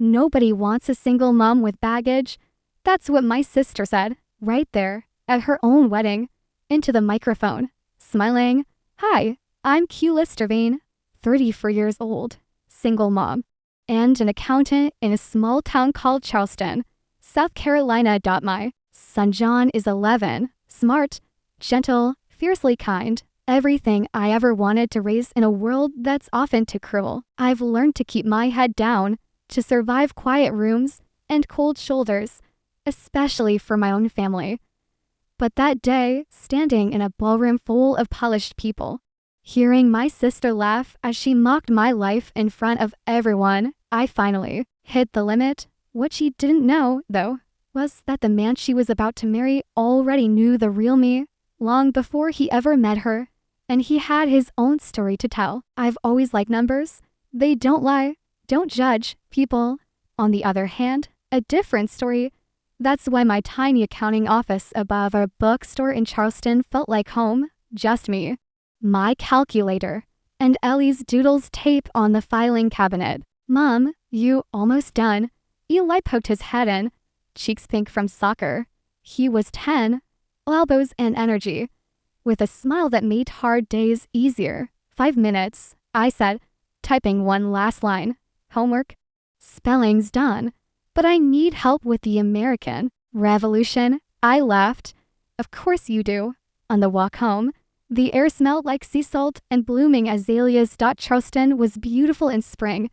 Nobody wants a single mom with baggage. That's what my sister said, right there, at her own wedding, into the microphone, smiling. Hi, I'm Q Listervane, 34 years old, single mom, and an accountant in a small town called Charleston, South Carolina. My son John is 11, smart, gentle, fiercely kind, everything I ever wanted to raise in a world that's often too cruel. I've learned to keep my head down, to survive quiet rooms and cold shoulders, especially for my own family. But that day, standing in a ballroom full of polished people, hearing my sister laugh as she mocked my life in front of everyone, I finally hit the limit. What she didn't know, though, was that the man she was about to marry already knew the real me long before he ever met her, and he had his own story to tell. I've always liked numbers. They don't lie, don't judge people. On the other hand, a different story. That's why my tiny accounting office above a bookstore in Charleston felt like home, just me, my calculator, and Ellie's doodles tape on the filing cabinet. Mom, you almost done? Eli poked his head in, cheeks pink from soccer. He was 10, elbows and energy, with a smile that made hard days easier. 5 minutes, I said, typing one last line. Homework? Spelling's done, but I need help with the American Revolution. I laughed. Of course you do. On the walk home, the air smelled like sea salt and blooming azaleas. Charleston was beautiful in spring,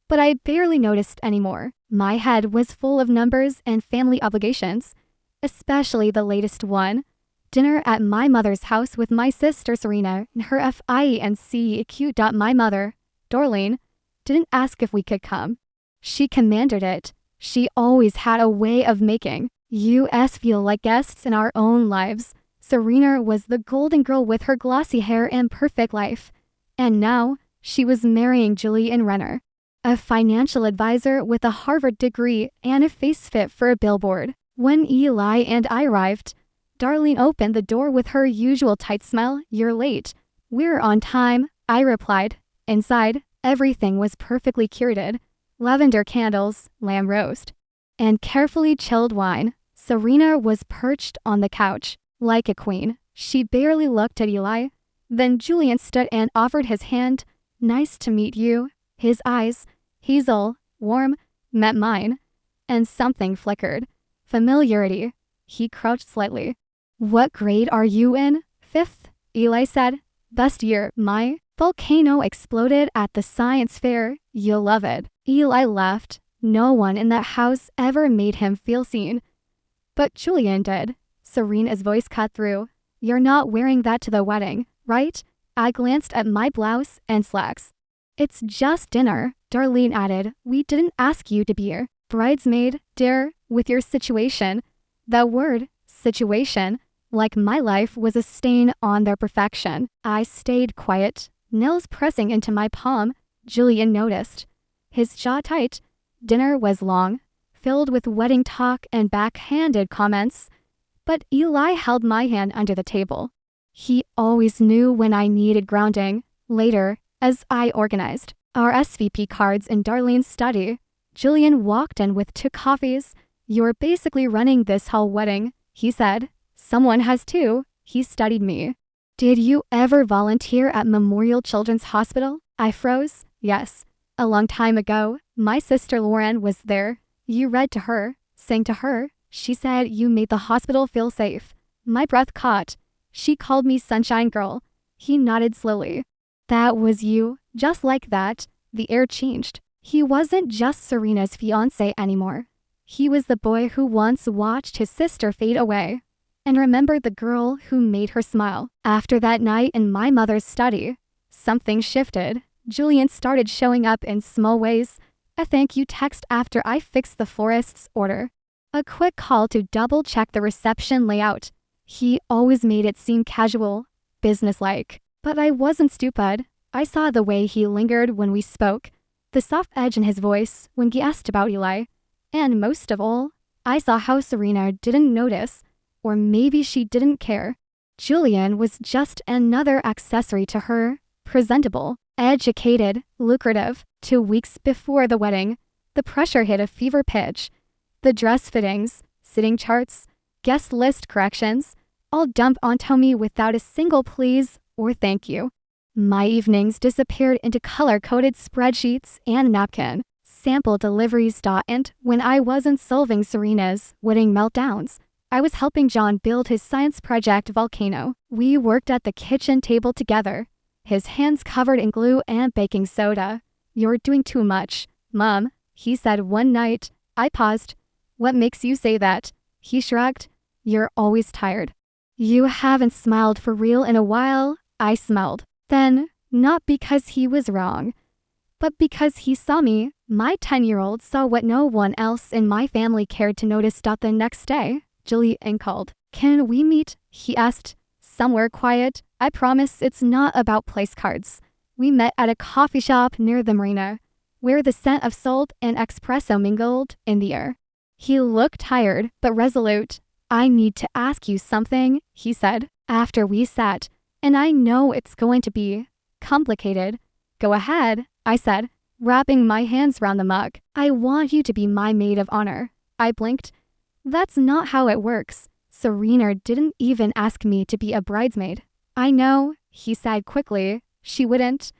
but I barely noticed anymore. My head was full of numbers and family obligations, especially the latest one. Dinner at my mother's house with my sister Serena and her fiance. My mother, Darlene, didn't ask if we could come. She commanded it. She always had a way of making us feel like guests in our own lives. Serena was the golden girl with her glossy hair and perfect life. And now, she was marrying Julian Renner, a financial advisor with a Harvard degree and a face fit for a billboard. When Eli and I arrived, Darlene opened the door with her usual tight smile. You're late. We're on time, I replied. Inside, everything was perfectly curated. Lavender candles, lamb roast, and carefully chilled wine. Serena was perched on the couch, like a queen. She barely looked at Eli. Then Julian stood and offered his hand. Nice to meet you. His eyes, hazel, warm, met mine, and something flickered. Familiarity. He crouched slightly. What grade are you in? 5th, Eli said. Best year. My volcano exploded at the science fair. You'll love it. Eli laughed. No one in that house ever made him feel seen. But Julian did. Serena's voice cut through. You're not wearing that to the wedding, right? I glanced at my blouse and slacks. It's just dinner, Darlene added. We didn't ask you to be here. Bridesmaid, dear, with your situation. That word, situation, like my life was a stain on their perfection. I stayed quiet, nails pressing into my palm. Julian noticed. His jaw tight. Dinner was long, filled with wedding talk and backhanded comments. But Eli held my hand under the table. He always knew when I needed grounding. Later, as I organized our SVP cards in Darlene's study, Julian walked in with 2 coffees. You're basically running this whole wedding, he said. Someone has to. He studied me. Did you ever volunteer at Memorial Children's Hospital? I froze. Yes. A long time ago, my sister Lauren was there. You read to her, sang to her. She said you made the hospital feel safe. My breath caught. She called me Sunshine Girl. He nodded slowly. That was you. Just like that, the air changed. He wasn't just Serena's fiancé anymore. He was the boy who once watched his sister fade away and remembered the girl who made her smile. After that night in my mother's study, something shifted. Julian started showing up in small ways. A thank you text after I fixed the florist's order. A quick call to double-check the reception layout. He always made it seem casual, businesslike. But I wasn't stupid. I saw the way he lingered when we spoke, the soft edge in his voice when he asked about Eli. And most of all, I saw how Serena didn't notice, or maybe she didn't care. Julian was just another accessory to her, presentable, educated, lucrative. 2 weeks before the wedding, The pressure hit a fever pitch. The dress fittings, sitting charts, guest list corrections, all dumped onto me without a single please or thank you. My evenings disappeared into color-coded spreadsheets and napkin. Sample deliveries. And when I wasn't solving Serena's wedding meltdowns, I was helping John build his science project Volcano. We worked at the kitchen table together, his hands covered in glue and baking soda. "You're doing too much, Mom," he said one night. I paused. "What makes you say that?" He shrugged. "You're always tired." "You haven't smiled for real in a while," I smiled. Then, not because he was wrong, but because he saw me. My 10-year-old saw what no one else in my family cared to notice. The next day, Julian called. "Can we meet?" he asked. "Somewhere quiet. I promise it's not about place cards." We met at a coffee shop near the marina, where the scent of salt and espresso mingled in the air. He looked tired but resolute. "I need to ask you something," he said, after we sat, "and I know it's going to be complicated." "Go ahead," I said, wrapping my hands round the mug. "I want you to be my maid of honor." I blinked. "That's not how it works. Serena didn't even ask me to be a bridesmaid." "I know," he said quickly. "She wouldn't.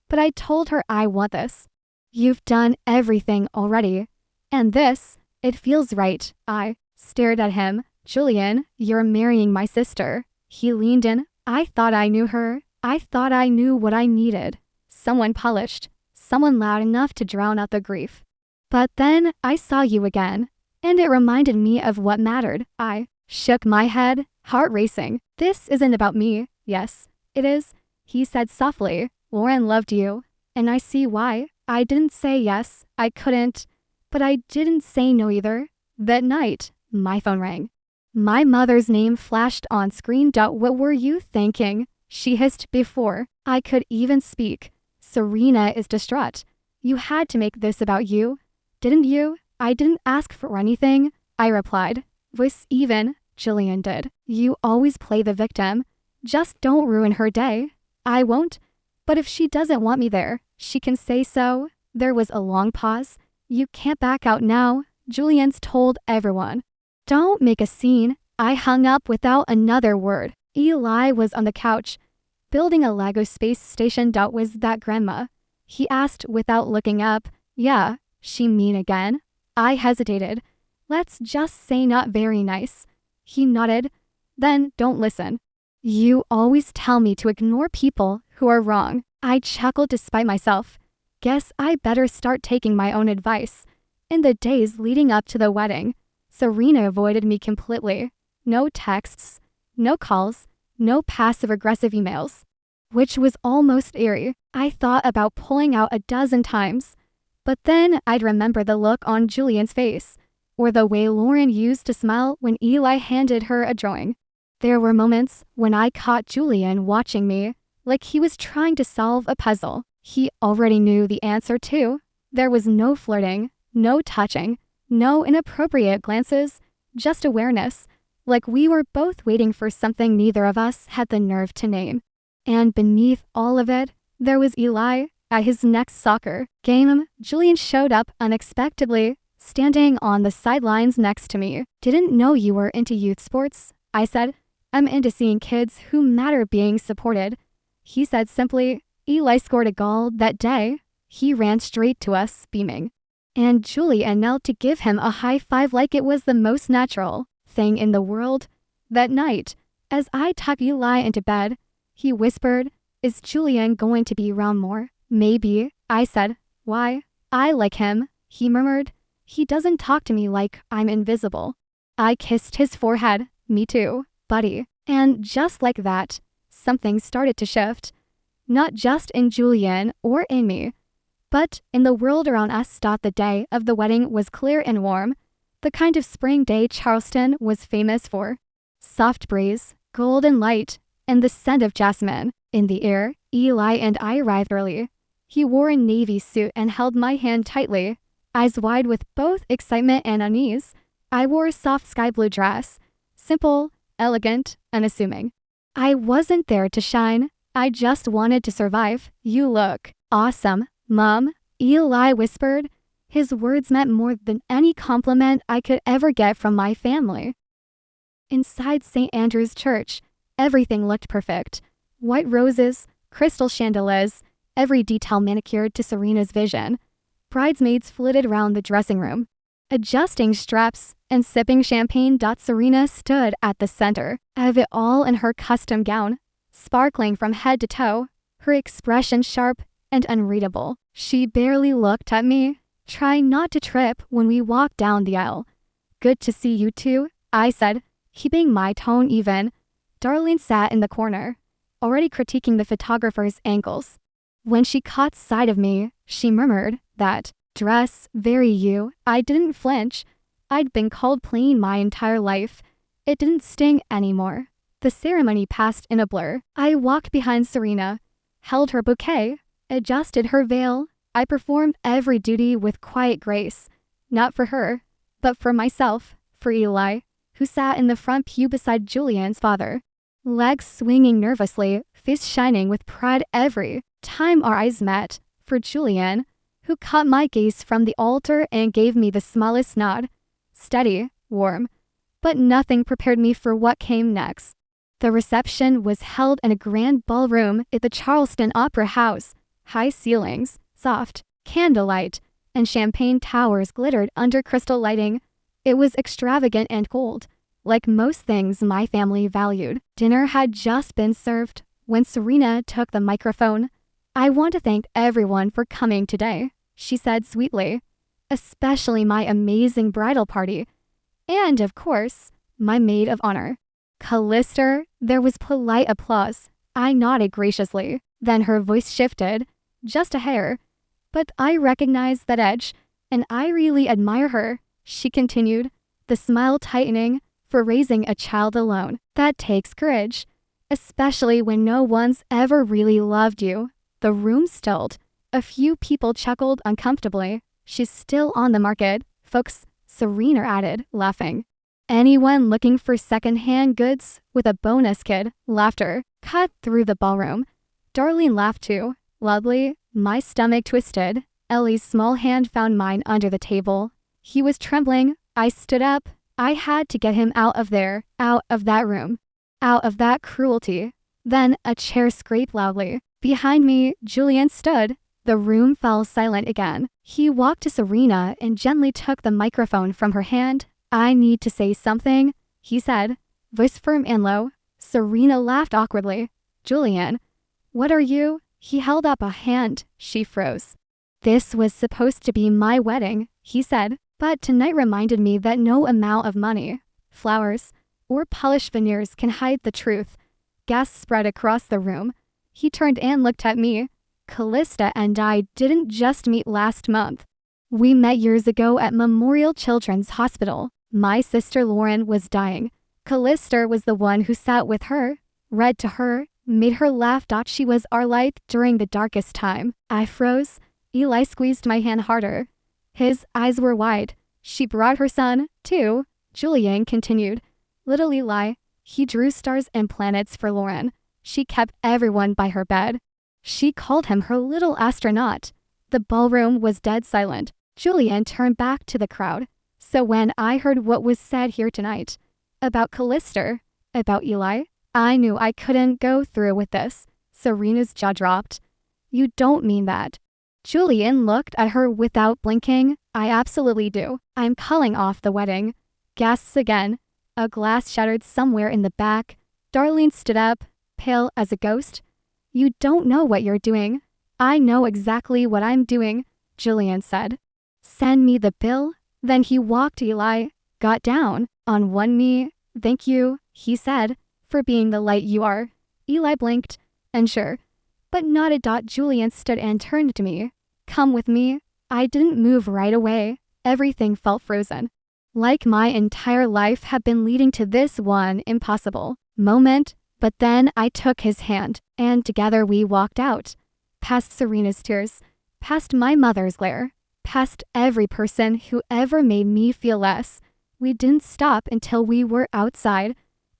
But I told her I want this." "You've done everything already. And this, it feels right." I stared at him. "Julian, you're marrying my sister." He leaned in. "I thought I knew her. I thought I knew what I needed. Someone polished. Someone loud enough to drown out the grief. But then I saw you again, and it reminded me of what mattered." I shook my head, heart racing. "This isn't about me." "Yes, it is," he said softly. "Lauren loved you, and I see why." I didn't say yes. I couldn't. But I didn't say no either. That night, my phone rang. My mother's name flashed on screen. "What were you thinking?" she hissed before I could even speak. "Serena is distraught. You had to make this about you, didn't you?" "I didn't ask for anything," I replied. "Voice even." Julian did. "You always play the victim. Just don't ruin her day." "I won't. But if she doesn't want me there, she can say so." There was a long pause. "You can't back out now," Julian's told everyone. "Don't make a scene." I hung up without another word. Eli was on the couch, building a Lego space station. "Was that grandma?" he asked without looking up. "Yeah." "She mean again?" I hesitated. "Let's just say not very nice." He nodded. "Then don't listen." "You always tell me to ignore people who are wrong." I chuckled despite myself. Guess I better start taking my own advice. In the days leading up to the wedding, Serena avoided me completely. No texts, no calls, no passive-aggressive emails, which was almost eerie. I thought about pulling out a dozen times, but then I'd remember the look on Julian's face, or the way Lauren used to smile when Eli handed her a drawing. There were moments when I caught Julian watching me, like he was trying to solve a puzzle. He already knew the answer too. There was no flirting, no touching, no inappropriate glances, just awareness, like we were both waiting for something neither of us had the nerve to name. And beneath all of it, there was Eli. At his next soccer game, Julian showed up unexpectedly, standing on the sidelines next to me. "Didn't know you were into youth sports," I said. "I'm into seeing kids who matter being supported." He said simply. Eli scored a goal that day. He ran straight to us, beaming. And Julian knelt to give him a high five like it was the most natural thing in the world. That night, as I tucked Eli into bed, he whispered, "Is Julian going to be around more?" "Maybe," I said. "Why?" "I like him," he murmured. "He doesn't talk to me like I'm invisible." I kissed his forehead. "Me too, buddy." And just like that, something started to shift. Not just in Julian or in me, but in the world around us. The day of the wedding was clear and warm, the kind of spring day Charleston was famous for. Soft breeze, golden light, and the scent of jasmine in the air. Eli and I arrived early. He wore a navy suit and held my hand tightly, eyes wide with both excitement and unease. I wore a soft sky blue dress, simple, elegant, unassuming. I wasn't there to shine. I just wanted to survive. "You look awesome, Mom," Eli whispered, His words meant more than any compliment I could ever get from my family. Inside St. Andrew's Church, everything looked perfect. White roses, crystal chandeliers, every detail manicured to Serena's vision. Bridesmaids flitted around the dressing room, adjusting straps and sipping champagne. Serena stood at the center of it all in her custom gown, sparkling from head to toe, her expression sharp and unreadable. She barely looked at me, trying not to trip when we walked down the aisle. "Good to see you too," I said, keeping my tone even. Darlene sat in the corner, already critiquing the photographer's angles. When she caught sight of me, she murmured, "That dress, very you." I didn't flinch. I'd been called plain my entire life. It didn't sting anymore. The ceremony passed in a blur. I walked behind Serena, held her bouquet, adjusted her veil. I performed every duty with quiet grace, not for her, but for myself, for Eli, who sat in the front pew beside Julian's father, legs swinging nervously, face shining with pride every time our eyes met, for Julian, who caught my gaze from the altar and gave me the smallest nod. Steady, warm, but nothing prepared me for what came next. The reception was held in a grand ballroom at the Charleston Opera House. High ceilings, soft candlelight, and champagne towers glittered under crystal lighting. It was extravagant and cold, like most things my family valued. Dinner had just been served when Serena took the microphone. "I want to thank everyone for coming today," she said sweetly, "especially my amazing bridal party, and of course, my maid of honor, Callister." There was polite applause. I nodded graciously. Then her voice shifted, just a hair. "But I recognize that edge, and I really admire her," she continued, the smile tightening, "for raising a child alone. That takes courage, especially when no one's ever really loved you." The room stilled. A few people chuckled uncomfortably. "She's still on the market, folks," Serena added, laughing. "Anyone looking for second-hand goods with a bonus kid?" Laughter cut through the ballroom. Darlene laughed too, loudly. My stomach twisted. Ellie's small hand found mine under the table. He was trembling. I stood up. I had to get him out of there, out of that room, out of that cruelty. Then a chair scraped loudly. Behind me, Julian stood. The room fell silent again. He walked to Serena and gently took the microphone from her hand. "I need to say something," he said, voice firm and low. Serena laughed awkwardly. "Julian, what are you?" He held up a hand. She froze. "This was supposed to be my wedding," he said, "but tonight reminded me that no amount of money, flowers, or polished veneers can hide the truth." Gasps spread across the room. He turned and looked at me. "Callista and I didn't just meet last month. We met years ago at Memorial Children's Hospital. My sister Lauren was dying. Callista was the one who sat with her, read to her, made her laugh. She was our light during the darkest time." I froze. Eli squeezed my hand harder. His eyes were wide. "She brought her son, too," Julian continued. "Little Eli. He drew stars and planets for Lauren. She kept everyone by her bed. She called him her little astronaut." The ballroom was dead silent. Julian turned back to the crowd. "So when I heard what was said here tonight, about Callista, about Eli, I knew I couldn't go through with this." Serena's jaw dropped. "You don't mean that?" Julian looked at her without blinking. "I absolutely do. I'm calling off the wedding." Gasps again. A glass shattered somewhere in the back. Darlene stood up, pale as a ghost. "You don't know what you're doing." "I know exactly what I'm doing," Julian said. "Send me the bill." Then he walked to Eli, got down on one knee. "Thank you," he said, "for being the light you are." Eli blinked, unsure, but nodded. Julian stood and turned to me. "Come with me." I didn't move right away. Everything felt frozen, like my entire life had been leading to this one impossible moment. But then I took his hand, and together we walked out, past Serena's tears, past my mother's glare, past every person who ever made me feel less. We didn't stop until we were outside,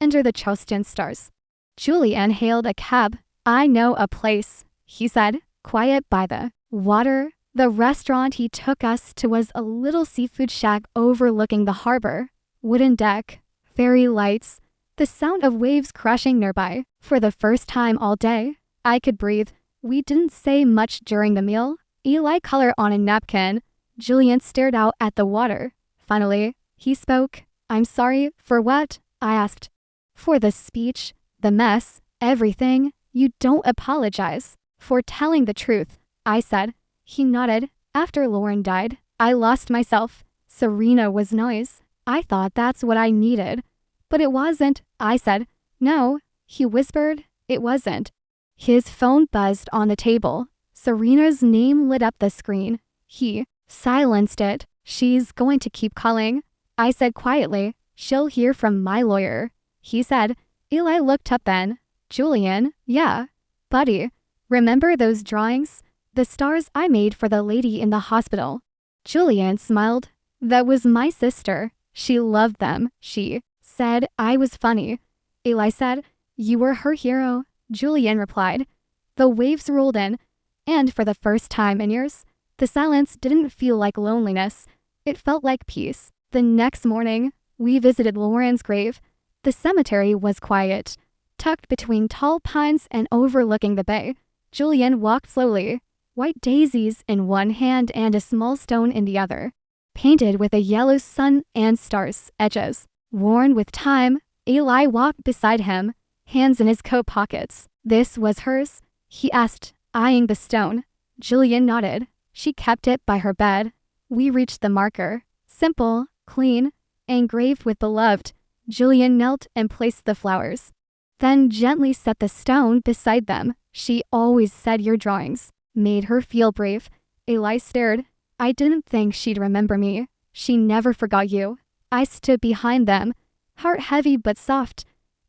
under the Charleston stars. Julian hailed a cab. "I know a place," he said, "quiet by the water, The restaurant he took us to was a little seafood shack overlooking the harbor. Wooden deck, fairy lights, the sound of waves crashing nearby. For the first time all day, I could breathe. We didn't say much during the meal. Eli colored on a napkin. Julian stared out at the water. Finally, he spoke. "I'm sorry, for what?" I asked. "For the speech, the mess, everything. You don't apologize." "For telling the truth," I said. He nodded. "After Lauren died, I lost myself. Serena was noise. I thought that's what I needed. But it wasn't," I said. "No," he whispered. "It wasn't." His phone buzzed on the table. Serena's name lit up the screen. He silenced it. "She's going to keep calling," I said quietly. "She'll hear from my lawyer," he said. Eli looked up then. "Julian, yeah. Buddy, remember those drawings? The stars I made for the lady in the hospital?" Julian smiled. "That was my sister. She loved them." She said I was funny. Eli said, "You were her hero." Julian replied. The waves rolled in, and for the first time in years, the silence didn't feel like loneliness. It felt like peace. The next morning, we visited Lauren's grave. The cemetery was quiet, tucked between tall pines and overlooking the bay. Julian walked slowly, white daisies in one hand and a small stone in the other, painted with a yellow sun and stars edges. Worn with time, Eli walked beside him, hands in his coat pockets. "This was hers?" he asked, eyeing the stone. Julian nodded. She kept it by her bed. We reached the marker. Simple, clean, engraved with beloved. Julian knelt and placed the flowers, then gently set the stone beside them. "She always said your drawings made her feel brave." Eli stared. "I didn't think she'd remember me." "She never forgot you." I stood behind them, heart heavy but soft.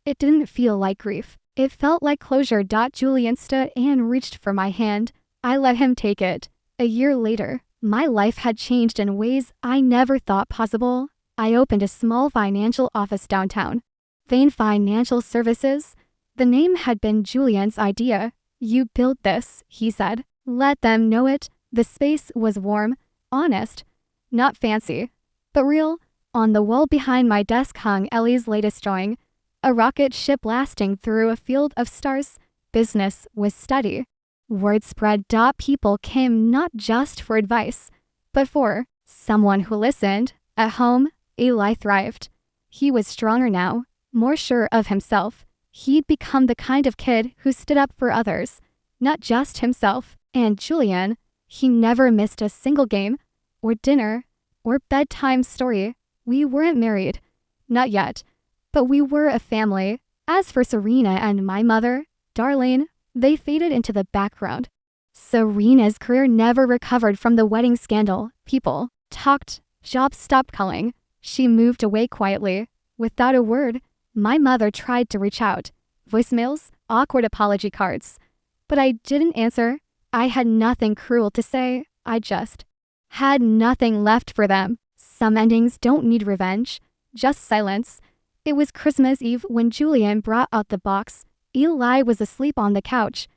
It didn't feel like grief. It felt like closure. Julian stood and reached for my hand. I let him take it. A year later, my life had changed in ways I never thought possible. I opened a small financial office downtown. Vane Financial Services. The name had been Julian's idea. "You built this," he said. "Let them know it." The space was warm, honest, not fancy, but real. On the wall behind my desk hung Ellie's latest drawing, a rocket ship blasting through a field of stars. Business was steady. Word spread. People came not just for advice, but for someone who listened. At home, Eli thrived. He was stronger now, more sure of himself. He'd become the kind of kid who stood up for others, not just himself. And Julian, he never missed a single game, or dinner, or bedtime story. We weren't married, not yet, but we were a family. As for Serena and my mother, Darlene, they faded into the background. Serena's career never recovered from the wedding scandal. People talked, jobs stopped calling. She moved away quietly, without a word. My mother tried to reach out. Voicemails, awkward apology cards. But I didn't answer. I had nothing cruel to say. I just had nothing left for them. Some endings don't need revenge, just silence. It was Christmas Eve when Julian brought out the box. Eli was asleep on the couch,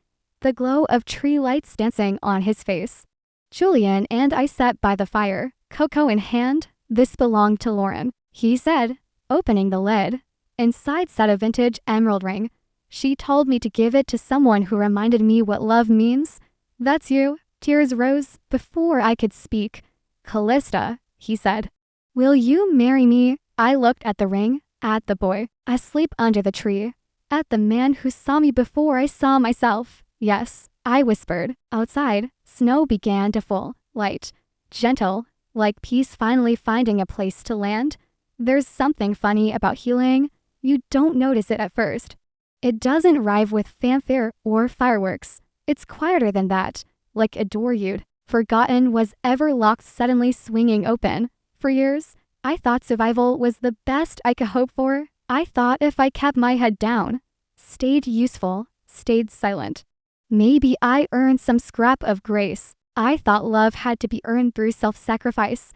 the glow of tree lights dancing on his face. Julian and I sat by the fire, cocoa in hand. "This belonged to Lauren," he said, opening the lid. Inside sat a vintage emerald ring. "She told me to give it to someone who reminded me what love means." "That's you." Tears rose before I could speak. "Callista," he said. "Will you marry me?" I looked at the ring, at the boy asleep under the tree, at the man who saw me before I saw myself. "Yes," I whispered. Outside, snow began to fall, light, gentle, like peace finally finding a place to land. There's something funny about healing. You don't notice it at first. It doesn't arrive with fanfare or fireworks. It's quieter than that, like a door you'd forgotten was ever locked suddenly swinging open. For years, I thought survival was the best I could hope for. I thought if I kept my head down, stayed useful, stayed silent, maybe I earned some scrap of grace. I thought love had to be earned through self-sacrifice.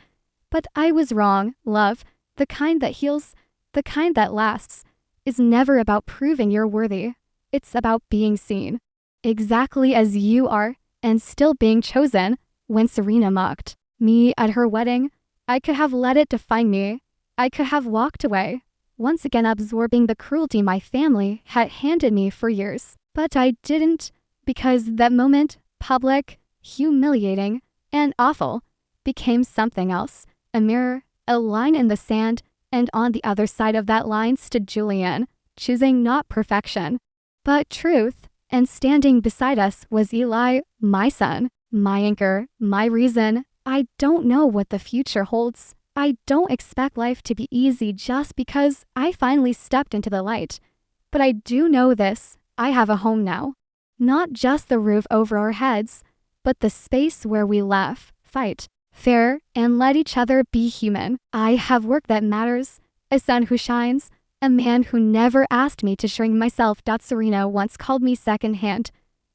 But I was wrong. Love, the kind that heals, the kind that lasts, is never about proving you're worthy. It's about being seen, exactly as you are, and still being chosen. when Serena mocked me at her wedding, I could have let it define me. I could have walked away, once again absorbing the cruelty my family had handed me for years. But I didn't, because that moment, public, humiliating, and awful, became something else. A mirror, a line in the sand, and on the other side of that line stood Julian, choosing not perfection, but truth. And standing beside us was Eli, my son, my anchor, my reason. I don't know what the future holds. I don't expect life to be easy just because I finally stepped into the light. But I do know this, I have a home now. Not just the roof over our heads, but the space where we laugh, fight, fair, and let each other be human. I have work that matters, a son who shines, a man who never asked me to shrink myself. Serena once called me secondhand,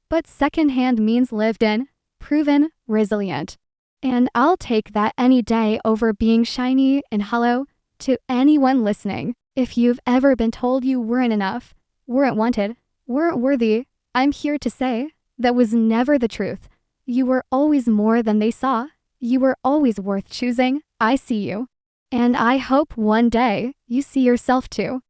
but secondhand means lived in, proven, resilient. And I'll take that any day over being shiny and hollow. To anyone listening, if you've ever been told you weren't enough, weren't wanted, weren't worthy, I'm here to say that was never the truth. You were always more than they saw. You were always worth choosing. I see you. And I hope one day you see yourself too.